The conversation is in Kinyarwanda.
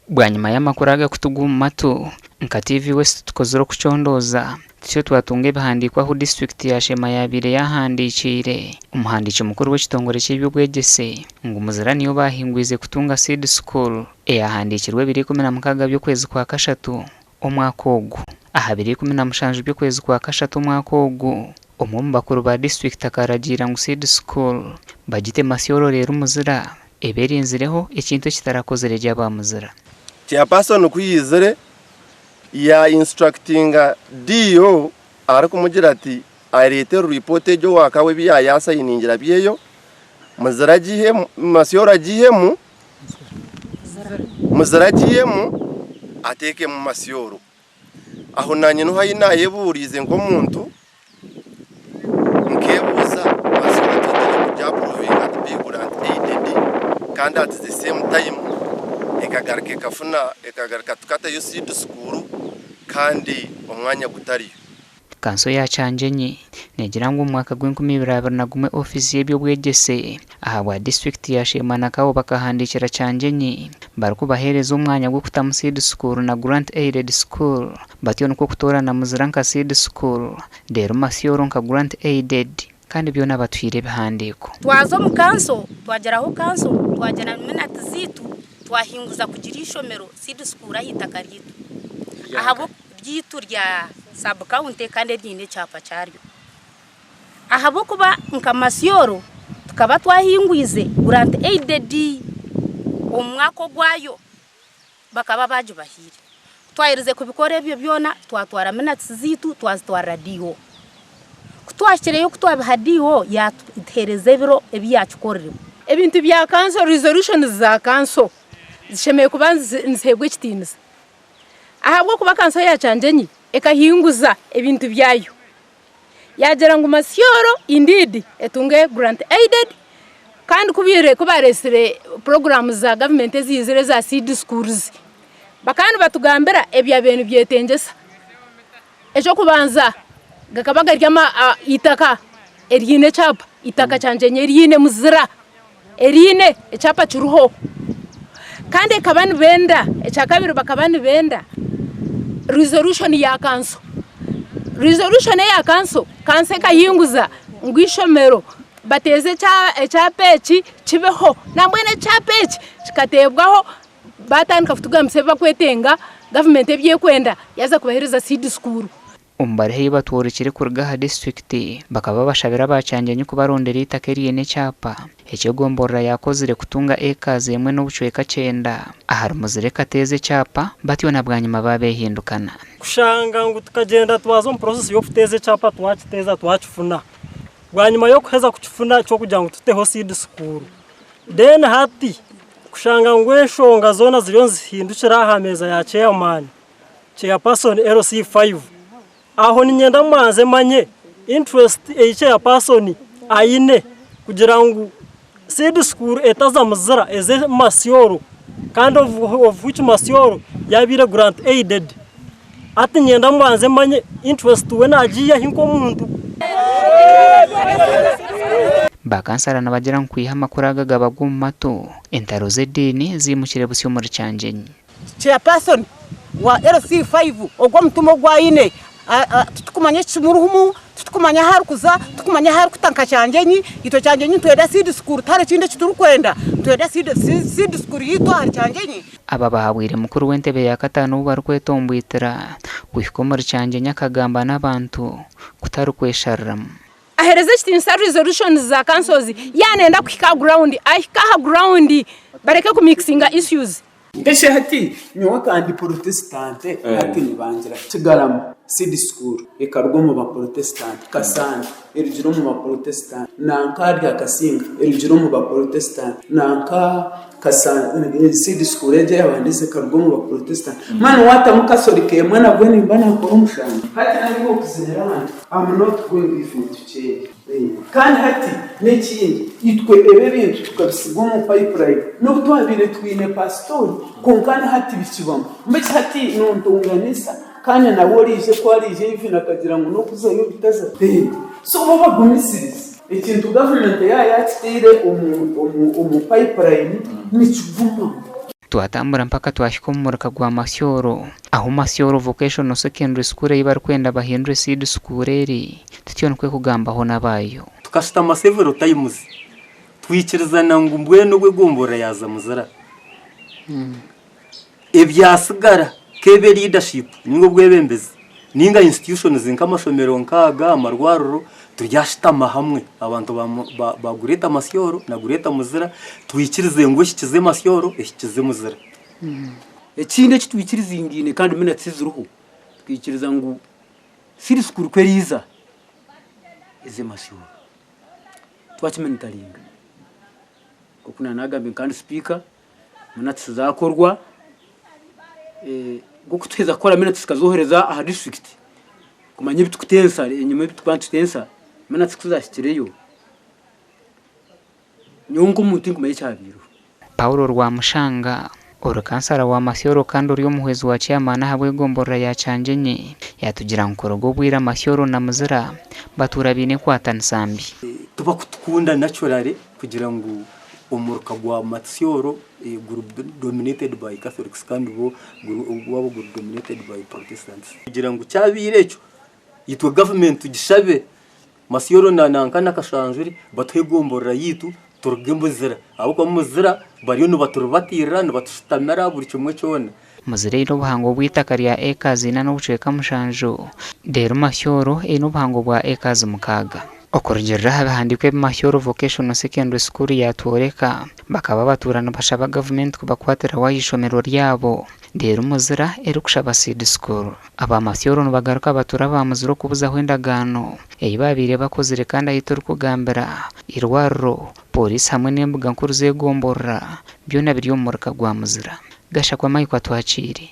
bwanyuma y'amakuru agakutuguma mato nka TV West tukozero kucondoza cyo twatunge bihandikwaho district ya Sheema yabire yahandikire umuhandiki mukuru w'ekitongore cy'ebyobwegese ngo Muzira niyo bahingwize kutunga seed school yahandikirwe 2016 by'ukwezi kwa kashatu omwaka ogu aha 2017 by'ukwezi kwa kashatu omwaka ogu omwe bakuru ba district akaragira ngo seed school bagite Masyoro rero Muzira eberinzireho ekintu kitarakozere ry'aba Muzira chairperson kuyizere ya instructinga dio arakumugira ati arete report ejo wakawe biya yasayiningira byeyo Muzira gihe Masyoro gihemu Muzira gihemu ateke mu Masyoro aho nanye no hayina yeburize ngo muntu nkebuza Masyoro tete provinga bigurant aided kandi at the same time ekagarke kafuna ekagarka tukata yo seed school kandi umwanya gutariyo kanso ya canjenyi negira ngo umwaka gw'2021 office y'ebyobwegese aha wa district ya Sheema nakawo bakahandikira canjenyi bariko bahereza umwanya gwo kutamu seed school na grant aided school batyo nuko kutora na Muzira nka seed school dero Masyoro nka grant aided kandi byo nabatwire bihandiko twazo mu kanso twageraho kanso twagera minute zitu twahinguza kugira ishomero seed school ahitaka rito ahabo byitu rya sub county kandi ryine cyapa cyaryo ahabo kuba nka Masyoro tukaba twahingwize grant aided umwako gwayo bakaba baje bahire twayirize kubikore byo byona twatwara minutes zitu twazitwara radio kutwashyireyo kutwabihadiho yatereze biro ebyacukorere ebintu bya council resolutions za council zishemeye kubanza nsegwe kitinza ahabwo kuba council yacanjenyi ekahinguza ebintu byayo yagera ngo Masyoro indeed etunge grant aided kandi kubire kubaresire programs za government zizire za seed schools bakandi batugambira ebya bintu byetengesa ejo kubanza gakabaga ryama itaka erine chapa itaka canjenye erine Muzira erine echapa churuho kandi kabani benda echakabiro bakabani benda resolution ya council kanse kayinguza ngwishomero bateze echapechi chibeho nambwene chapechi chikatebwaho batandika kutugamse bakwetenga government ebyekwenda yaza kubahereza seed school umbarehe batorikire kurgaha district bakaba bashabira bacanjenye kubarondera itakeriye ne cyapa ecyo gomborra yakozire kutunga ekaze yemwe n'ubucweka 9 ahari Muzira kateze cyapa batyo nabwanyuma babehindukana kushanga ngo tukagenda twazo mu process yo kuteze cyapa twakiteza twakifuna bwanyuma yo kuheza kukifuna cyo kugira ngo tuteho seed school then hati kushanga ngo eshonga zona ziriyo zihindukira ahameza ya chairperson LC5 aho ni nyenda mwanze manye interest ya person ayine kugira ngo seed school etaza Muzira eze Masyoro kind of which Masyoro yabire grant aided ati nyenda mwanze manye interest we nagiye hinko muntu bakansara nabagira nkwiha makuraga gabagum mato entaro zedini zimukire busyo muri canjenyi chairperson wa LC5 ogwa mutumo gwa ine tutukumanya chimuruhumu tutukumanya harukuza tutukumanya harukutanka canjenyi ito canjenyi tweda seed school tare chinde chiturukwenda tweda seed school yito hari canjenyi aba bahawire mukuru w'entebe ya katano barkwetombwitira kuhikomora canjenya kagamba n'abantu kutarukwesharram ahereze chitinsa resolutions za councils yanenda kuhika ground ahika ground bareke ku mixinga issues Keshe hati nyo kandi protestante hati nibangira kigarama seed school ekarwo mu ba protestant kasanda erijiro mu ba protestant nankarya kasinga erijiro mu ba protestant nanka kasanda seed school eje yabandise karwo mu ba protestant mwana wata mukasolike mwana bweni mbana ko umushanga hati nari kuzinera handi I'm not going to change kandi hati n'ikindi itwe ebe bintu tukabisigwa mu pipeline no twabire twine pastori konkana hati bikibamo mbese hati nontunganisa kandi nawo rije ko arije ivi nakagira ngo no kuzayo bitaza so baba gumisiriza ikintu gavumenti yakitire omu pipeline nikiguma. Twatambura mpaka twahika omu murika gwa Masyoro aho Masyoro Vocational Secondary School ei barikwenda bahindure seed school eri tutyo nikwe kugambaho nabayo tukashitama several times twikirizana ngu mbwenu bwegombora yaza Muzira ebyasigara kebe leadership ningo bwebembezi ninga institutions nkamashomero nkaga amarwaruro turyashitama hamwe abantu bagureta Masyoro na gureta Muzira twikirize ngo shikize Masyoro eshikize Muzira ekinde kitwikiriza ingine kandi mina tsiziruho twikiriza ngo siri school kweriza ize Masyoro twakimentalinga okuna nagambe kandi speaker mina tsizakorwa gukuteza kora mina tsikazohereza aha district kumanye bitukutensa enyuma bitukwantutensa mana tsikuzashyikireyo nyungu muntu ngumaye cyabiro. Paulo Rwamushanga orukansara wa Masyoro kandi uri omuhwezi wa chairman habwegombora ya Canjenye yatugira nkorogo bwira Masyoro na Muzira batura bine kwatansambi tuba kutukunda naturally kugira ngo omuruka gwa Masyoro group dominated by Catholics kandi bo group dominated by Protestants kugira ngo cyabirecho yitwa government gishabe Masyoro na nankana kashanjuri batwegombora yitu turugembo Muzira abo kwa Muzira bariyo no baturubatira no batushitamera buri kimwe cyone Muzira ino buhango bw'itaka rya acres ina no buceka mushanjo dero Masyoro ino buhango bwa acres mukaga okorgerera habahandikwe Masyoro Vocational Secondary School yatworeka bakaba baturana bashaba government kubakwatira wayishomero ryabo dero Muzira eri kushaba seed school aba Masyoro no bagaruka batura ba Muzira kubuza hwendagano eyibabire bakozire kandi ahitoro kugambira irwaro polisi hamwe n'embuga nkuru zegombora byona biri mu murika gwa Muzira gasha kwa Mike twaciri